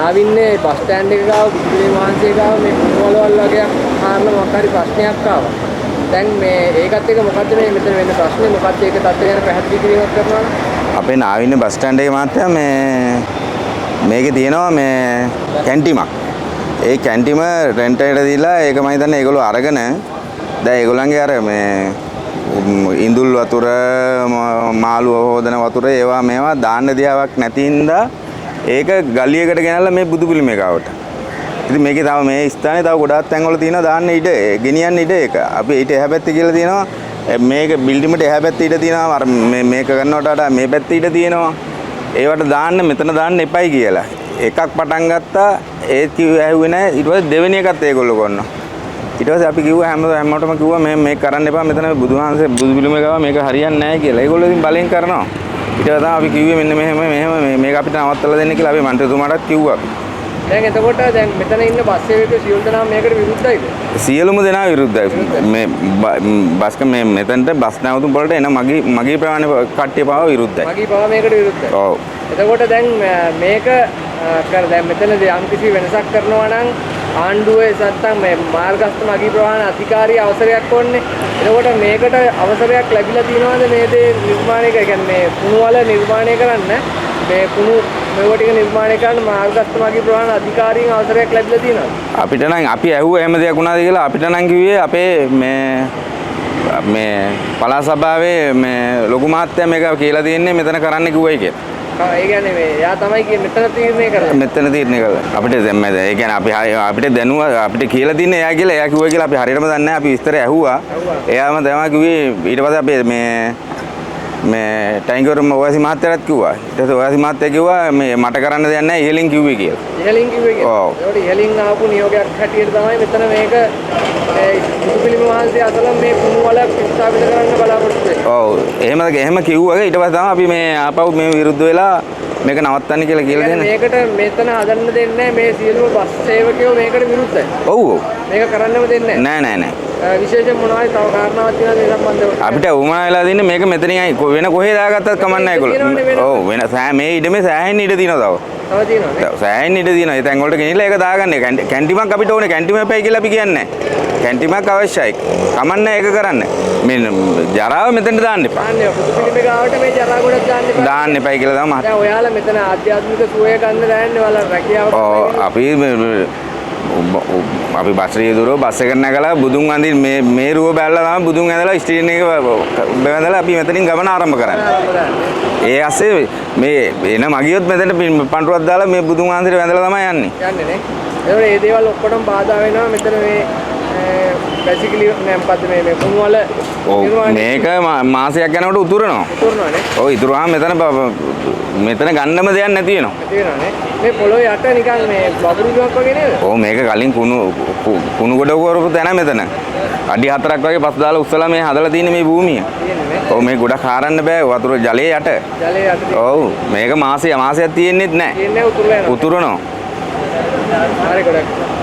ආවින්නේ bus stand එක ගාව බුදුරජාණන් වහන්සේ ගාව මේ කුණුවලවල් වගේ ආරල මොකක් හරි ප්‍රශ්නයක් ආවා. දැන් මේ ඒකත් එක මොකද්ද මේ මෙතන වෙන ප්‍රශ්නේ මොකක්ද ඒක තත්ත්වය ගැන පැහැදිලි කිරීමක් කරනවා නම් අපේ නාවින්නේ බස් ස්ටෑන්ඩ් එකේ මහත්තයා මේකේ තියෙනවා මේ කැන්ටිමක්. ඒ කැන්ටිම රෙන්ට් එකට දීලා ඒක මම හිතන්නේ ඒගොල්ලෝ අරගෙන දැන් ඒගොල්ලන්ගේ අර මේ ඉඳුල් වතුර මාළු හොදන වතුර ඒවා මේවා දාන්න දියාවක් නැති හින්දා ඒක ගලියකට ගෙනල්ලා මේ බුදු පිළිමේ ගාවට. ඉතින් මේකේ තව මේ ස්ථානේ තව ගොඩාක් තැන්වල තියෙනවා දාන්න ඉඩ ගෙනියන්න ඉඩ ඒක. අපි ඊට එහා පැත්තේ කියලා තියෙනවා මේක බිල්ඩිමට එහා පැත්තේ ඉඩ තියෙනවා. අර මේක කරනකොට වඩා මේ පැත්තේ ඉඩ තියෙනවා. ඒවට දාන්න මෙතන දාන්න එපයි කියලා. එකක් පටන් ගත්තා ඒත් කිව්වේ ඇහුවේ නැහැ. ඊට පස්සේ දෙවෙනි එකත් ඒගොල්ලෝ කරනවා. ඊට පස්සේ අපි කිව්වා හැමෝටම කිව්වා මේක කරන්න එපා මෙතන බුදුහාමසේ බුදු පිළිමේ ගාව මේක හරියන්නේ නැහැ කියලා. ඒගොල්ලෝ ඉතින් බලෙන් කරනවා. ඊට පස්සේ අපි කිව්වේ මෙන්න මෙහෙම මේක අපිට නවත්තලා දෙන්න කියලා අපි මන්ත්‍රීතුමාටත් කිව්වා. දැන් එතකොට දැන් මෙතන ඉන්න බස් සේවකයෝ සියලු දෙනා මේකට විරුද්ධයිද? සියලුම දෙනා විරුද්ධයි. මේ බස්ක මේ මෙතනට බස් නැවතුම් වලට එන මගේ ප්‍රමාණය කට්ටිය පාව විරුද්ධයි. මගේ පාව මේකට විරුද්ධයි. ඔව්. එතකොට දැන් මේක දැන් මෙතනදී යම් කිසි වෙනසක් කරනවා නම් ආණ්ඩුවේ නැත්තම් මේ මාර්ගස්ත මගී ප්‍රවාහන අධිකාරිය අවසරයක් ඕනේ. එතකොට මේකට අවසරයක් ලැබිලා තියෙනවද මේ දේ නිර්මාණය කරන්න? කියන්නේ මේ කුණු වල නිර්මාණය කරන්න මේ කුණු මේවා ටික නිර්මාණය කරන්න මාර්ගස්ත මගී ප්‍රවාහන අධිකාරියෙන් අවසරයක් ලැබිලා තියෙනවද? අපිට නම් අපි ඇහුවා එහෙම දෙයක් වුණාද කියලා අපිට නම් කිව්වේ අපේ මේ පළාත් සභාවේ මේ ලොකු මහත්තයා මේක කියලා තියෙන්නේ මෙතන කරන්න කිව්වයි කියලා. ඒ කියන්නේ මේ යා තමයි කියන්නේ මෙතන තීරණය කරලා. මෙතන තීරණය කළා. අපිට දැන් මේ ඒ කියන්නේ අපිට දැනුවා අපිට කියලා තින්නේ එයා කියලා එයා කිව්වා කියලා අපි හරියටම දන්නේ නැහැ. අපි විස්තරය ඇහුවා. එයාම තමයි කිව්වේ ඊට පස්සේ අපි මේ ටැංගර් ඔයාසි මහත්තයාට කිව්වා. ඊට පස්සේ ඔයාසි මහත්තයා කිව්වා මේ මට කරන්න දෙයක් නැහැ ඉහලින් කිව්වේ කියලා. ඉහලින් කිව්වේ කියලා. ඔව්. ඒකට ඉහලින් ආපු නියෝගයක් හැටියට තමයි මෙතන මේක බුදු පිළිම වහන්සේ අසල මේ කුණු වල ස්ථාපිත කරන්න බලාපොරොත්තු වෙන්නේ. ඔව්. එහෙම කිව්වා. ඊට පස්සේ තමයි අපි මේ ආපහු මේ විරුද්ධ වෙලා මේක නවත්තන්න කියලා දෙන්නේ. මේකට මෙතන හදන්න දෙන්නේ මේ සියලුම බස් සේවකයෝ මේකට විරුද්ධයි. ඔව්. මේක කරන්නම දෙන්නේ නෑ. විශේෂයෙන් මොනවද තව කාරණාවක් තියෙනවද මේ සම්බන්ධව? අපිට උමනා වෙලා තින්නේ මේක මෙතනින් වෙන කොහේ දාගත්තත් කමක් නැහැ ඒගොල්ලෝ. ඔව් වෙන මේ ඉඩමේ සෑහෙන්න ඉඩ තියෙනවා තව. තව තියෙනවද? සෑහෙන්න ඉඩ තියෙනවා. ඒ තැන් වලට ගෙනිලා ඒක දාගන්න. කැන්ටිමක් අපිට ඕනේ. කැන්ටිම එපයි කියලා අපි කියන්නේ නැහැ. කැන්ටිමක් අවශ්‍යයි. කමක් නැහැ ඒක කරන්න. මේ ජරාව මෙතනට දාන්න එපා. දාන්න බුදු පිළිමේ ගාවට මේ ජරා ගොඩක් දාන්න එපා. දාන්න එපයි කියලා තමයි. දැන් ඔයාලා මෙතන ආධ්‍යාත්මික සුවය ගන්න දාන්නේ ඔයාලා රැකියාව. ඔව් අපි බස්රිය දුරෝ බස් එක නැගලා බුදුන් වඳින් මේ රුව බැලලා තමයි බුදුන් ඇඳලා ස්ටීන් එක බැඳලා අපි මෙතනින් ගමන ආරම්භ කරන්නේ. ඒ ඇස්සේ මේ එන මගියොත් මෙතන පන්රුවක් දාලා මේ බුදුන් වහන්සේට වැඳලා තමයි යන්නේ. යන්නේ නේ. ඒවල මේ දේවල් ඔක්කොටම බාධා වෙනවා මෙතන මේ බැසිකලි මොකද්ද මේ කුණු වල මේක මාසයක් යනකොට උතුරනවා. උතුරනවානේ. ඔව් ඉතුරුවාම මෙතන ගන්නම දෙයක් නැති වෙනවා. තියෙනවානේ. මේ පොළොවේ යට නිකන් මේ වතුරුවක් වගේ නේද? ඔව් මේක කලින් කුණු ගොඩ කරපු තැන මෙතන. අඩි 4ක් වගේ පස් දාලා උස්සලා මේ හදලා තියෙන මේ භූමිය. ඔව් මේ ගොඩක් හරන්න බෑ වතුර ජලයේ යට. ජලයේ යට. ඔව් මේක මාසයක් තියෙන්නේත් නැහැ. තියෙන්නේ උතුරලා යනවා. උතුරනවා. හරි ගොඩක්.